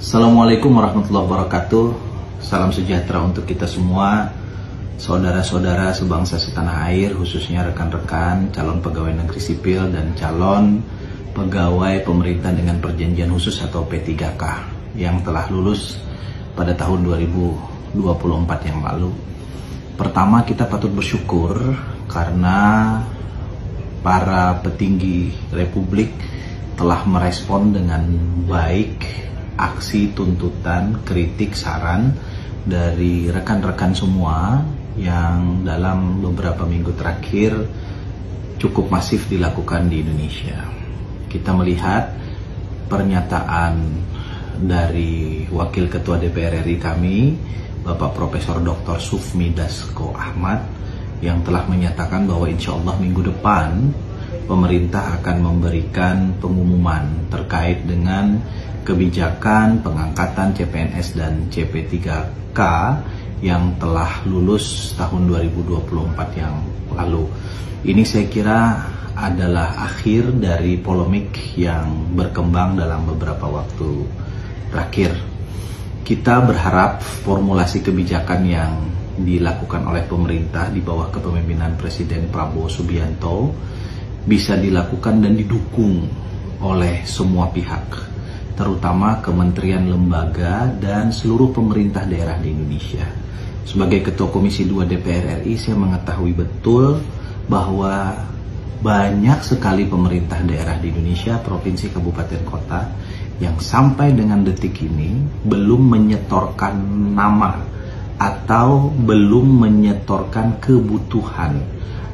Assalamualaikum warahmatullahi wabarakatuh. Salam sejahtera untuk kita semua, saudara-saudara sebangsa setanah air, khususnya rekan-rekan calon pegawai negeri sipil dan calon pegawai pemerintah dengan perjanjian khusus atau P3K yang telah lulus pada tahun 2024 yang lalu. Pertama, kita patut bersyukur karena para petinggi Republik telah merespon dengan baik aksi, tuntutan, kritik, saran dari rekan-rekan semua yang dalam beberapa minggu terakhir cukup masif dilakukan di Indonesia. Kita melihat pernyataan dari Wakil Ketua DPR RI kami, Bapak Profesor Dr. Sufmi Dasko Ahmad, yang telah menyatakan bahwa insya Allah minggu depan pemerintah akan memberikan pengumuman terkait dengan kebijakan pengangkatan CPNS dan CP3K yang telah lulus tahun 2024 yang lalu. Ini saya kira adalah akhir dari polemik yang berkembang dalam beberapa waktu terakhir. Kita berharap formulasi kebijakan yang dilakukan oleh pemerintah di bawah kepemimpinan Presiden Prabowo Subianto bisa dilakukan dan didukung oleh semua pihak, terutama kementerian, lembaga, dan seluruh pemerintah daerah di Indonesia. Sebagai Ketua Komisi 2 DPR RI, saya mengetahui betul bahwa banyak sekali pemerintah daerah di Indonesia, provinsi, kabupaten, kota, yang sampai dengan detik ini belum menyetorkan nama atau belum menyetorkan kebutuhan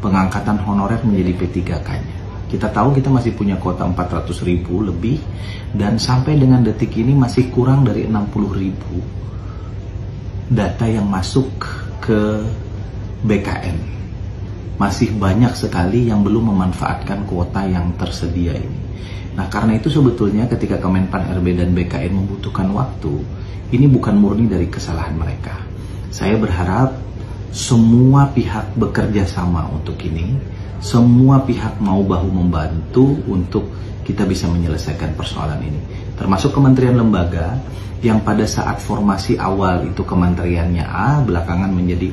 pengangkatan honorer menjadi P3K-nya. Kita tahu kita masih punya kuota 400.000 lebih, dan sampai dengan detik ini masih kurang dari 60.000 data yang masuk ke BKN. Masih banyak sekali yang belum memanfaatkan kuota yang tersedia ini. Nah, karena itu sebetulnya ketika Kemenpan RB dan BKN membutuhkan waktu, ini bukan murni dari kesalahan mereka. Saya berharap semua pihak bekerja sama untuk ini. Semua pihak mau bahu membantu untuk kita bisa menyelesaikan persoalan ini. Termasuk kementerian lembaga yang pada saat formasi awal itu kementeriannya A, belakangan menjadi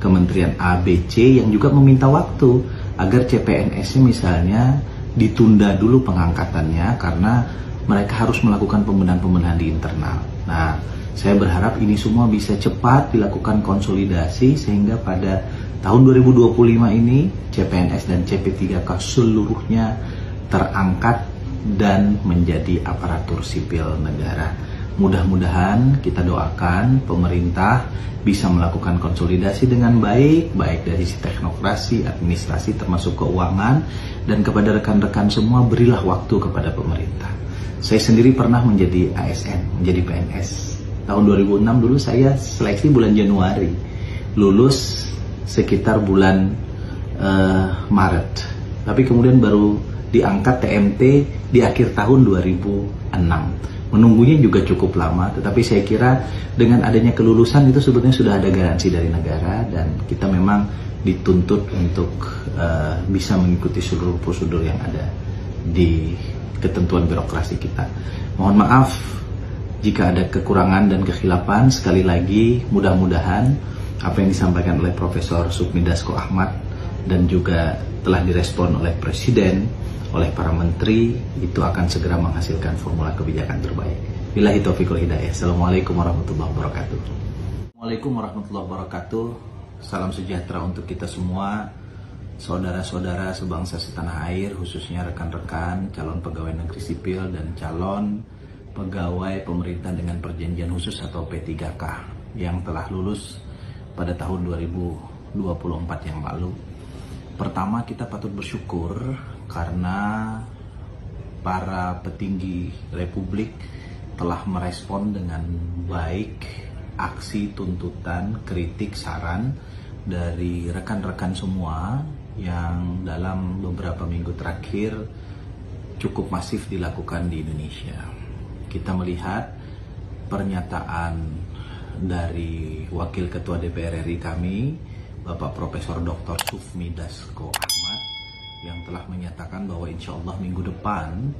kementerian ABC, yang juga meminta waktu agar CPNS-nya misalnya ditunda dulu pengangkatannya karena mereka harus melakukan pembenahan-pembenahan di internal. Nah, saya berharap ini semua bisa cepat dilakukan konsolidasi sehingga pada tahun 2025 ini CPNS dan CP3K seluruhnya terangkat dan menjadi aparatur sipil negara. Mudah-mudahan kita doakan pemerintah bisa melakukan konsolidasi dengan baik, baik dari sisi teknokrasi, administrasi, termasuk keuangan, dan kepada rekan-rekan semua berilah waktu kepada pemerintah. Saya sendiri pernah menjadi ASN, menjadi PNS. Tahun 2006 dulu saya seleksi bulan Januari, lulus sekitar bulan Maret, tapi kemudian baru diangkat TMT di akhir tahun 2006. Menunggunya juga cukup lama, tetapi saya kira dengan adanya kelulusan itu sebetulnya sudah ada garansi dari negara, dan kita memang dituntut untuk bisa mengikuti seluruh prosedur yang ada di ketentuan birokrasi kita. Mohon maaf jika ada kekurangan dan kekhilafan. Sekali lagi, mudah-mudahan apa yang disampaikan oleh Profesor Sufmi Dasko Ahmad dan juga telah direspon oleh Presiden, oleh para menteri, itu akan segera menghasilkan formula kebijakan terbaik. Billahi taufiq wal hidayah. Assalamualaikum warahmatullahi wabarakatuh. Assalamualaikum warahmatullahi wabarakatuh. Salam sejahtera untuk kita semua, saudara-saudara sebangsa setanah air, khususnya rekan-rekan calon pegawai negeri sipil dan calon pegawai pemerintah dengan perjanjian khusus atau P3K yang telah lulus pada tahun 2024 yang lalu. Pertama, kita patut bersyukur karena para petinggi Republik telah merespon dengan baik aksi, tuntutan, kritik, saran dari rekan-rekan semua yang dalam beberapa minggu terakhir cukup masif dilakukan di Indonesia. Kita melihat pernyataan dari Wakil Ketua DPR RI kami, Bapak Profesor Dr. Sufmi Dasko Ahmad, yang telah menyatakan bahwa insya Allah minggu depan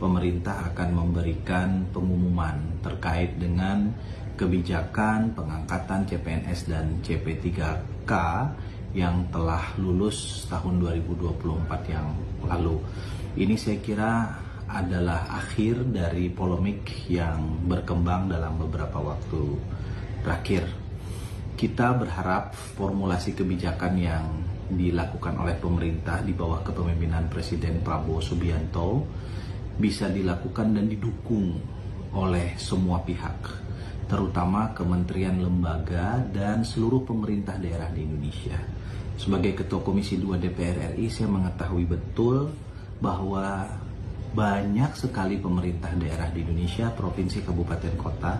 pemerintah akan memberikan pengumuman terkait dengan kebijakan pengangkatan CPNS dan CP3K yang telah lulus tahun 2024 yang lalu. Ini saya kira adalah akhir dari polemik yang berkembang dalam beberapa waktu terakhir. Kita berharap formulasi kebijakan yang dilakukan oleh pemerintah di bawah kepemimpinan Presiden Prabowo Subianto bisa dilakukan dan didukung oleh semua pihak, terutama kementerian, lembaga, dan seluruh pemerintah daerah di Indonesia. Sebagai Ketua Komisi 2 DPR RI, saya mengetahui betul bahwa banyak sekali pemerintah daerah di Indonesia, provinsi, kabupaten, kota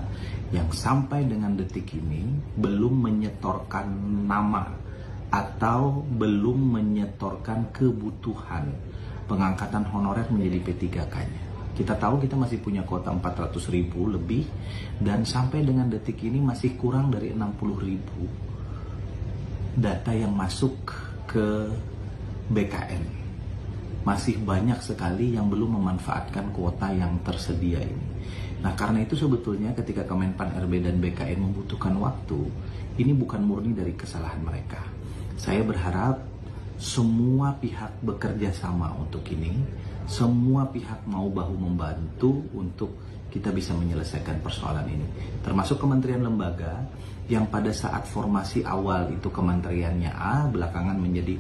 yang sampai dengan detik ini belum menyetorkan nama atau belum menyetorkan kebutuhan pengangkatan honorer menjadi P3K-nya. Kita tahu kita masih punya kuota 400.000 lebih dan sampai dengan detik ini masih kurang dari 60.000 data yang masuk ke BKN. Masih banyak sekali yang belum memanfaatkan kuota yang tersedia ini. Nah, karena itu sebetulnya ketika Kemenpan RB dan BKN membutuhkan waktu, ini bukan murni dari kesalahan mereka. Saya berharap semua pihak bekerja sama untuk ini, semua pihak mau bahu membantu untuk kita bisa menyelesaikan persoalan ini. Termasuk kementerian lembaga yang pada saat formasi awal itu kementeriannya A, belakangan menjadi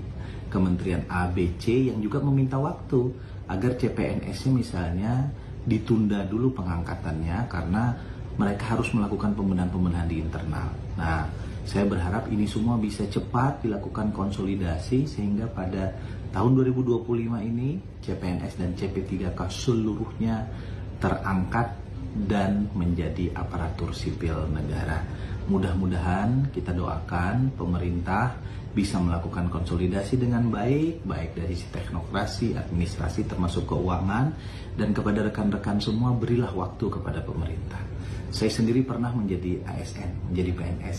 kementerian ABC yang juga meminta waktu agar CPNS-nya misalnya ditunda dulu pengangkatannya karena mereka harus melakukan pembenahan-pembenahan di internal. Nah, saya berharap ini semua bisa cepat dilakukan konsolidasi sehingga pada tahun 2025 ini CPNS dan CP3K seluruhnya terangkat dan menjadi aparatur sipil negara. Mudah-mudahan kita doakan pemerintah bisa melakukan konsolidasi dengan baik, baik dari sisi teknokrasi, administrasi, termasuk keuangan, dan kepada rekan-rekan semua berilah waktu kepada pemerintah. Saya sendiri pernah menjadi ASN, menjadi PNS.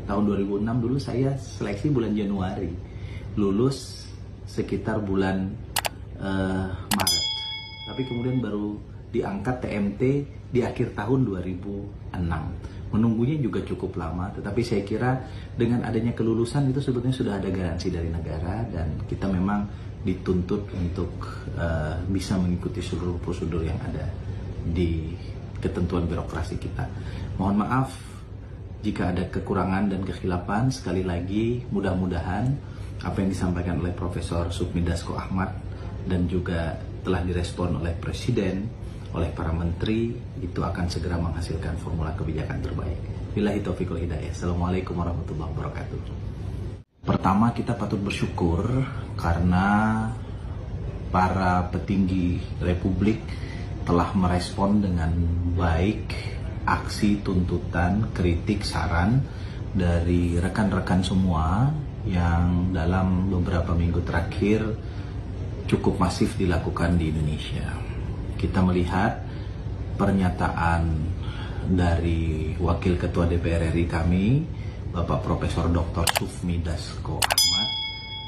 Tahun 2006 dulu saya seleksi bulan Januari, lulus sekitar bulan Maret, tapi kemudian baru diangkat TMT di akhir tahun 2006. Menunggunya juga cukup lama, tetapi saya kira dengan adanya kelulusan itu sebetulnya sudah ada garansi dari negara dan kita memang dituntut untuk bisa mengikuti seluruh prosedur yang ada di ketentuan birokrasi kita. Mohon maaf jika ada kekurangan dan kekhilafan. Sekali lagi mudah-mudahan apa yang disampaikan oleh Profesor Sukmi Dasko Ahmad dan juga telah direspon oleh Presiden, oleh para menteri, itu akan segera menghasilkan formula kebijakan terbaik. Billahi taufiq wal hidayah. Assalamualaikum warahmatullahi wabarakatuh. Pertama, kita patut bersyukur karena para petinggi Republik telah merespon dengan baik aksi, tuntutan, kritik, saran dari rekan-rekan semua yang dalam beberapa minggu terakhir cukup masif dilakukan di Indonesia. Kita melihat pernyataan dari Wakil Ketua DPR RI kami, Bapak Profesor Dr. Sukmi Dasko Ahmad,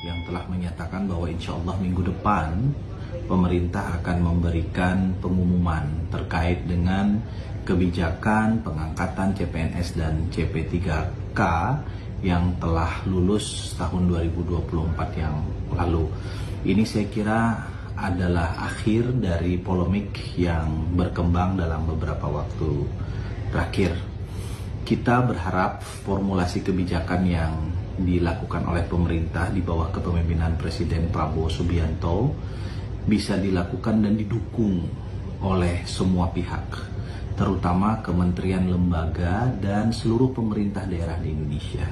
yang telah menyatakan bahwa insya Allah minggu depan pemerintah akan memberikan pengumuman terkait dengan kebijakan pengangkatan CPNS dan CP3K yang telah lulus tahun 2024 yang lalu. Ini saya kira adalah akhir dari polemik yang berkembang dalam beberapa waktu terakhir. Kita berharap formulasi kebijakan yang dilakukan oleh pemerintah di bawah kepemimpinan Presiden Prabowo Subianto bisa dilakukan dan didukung oleh semua pihak, terutama kementerian, lembaga, dan seluruh pemerintah daerah di Indonesia.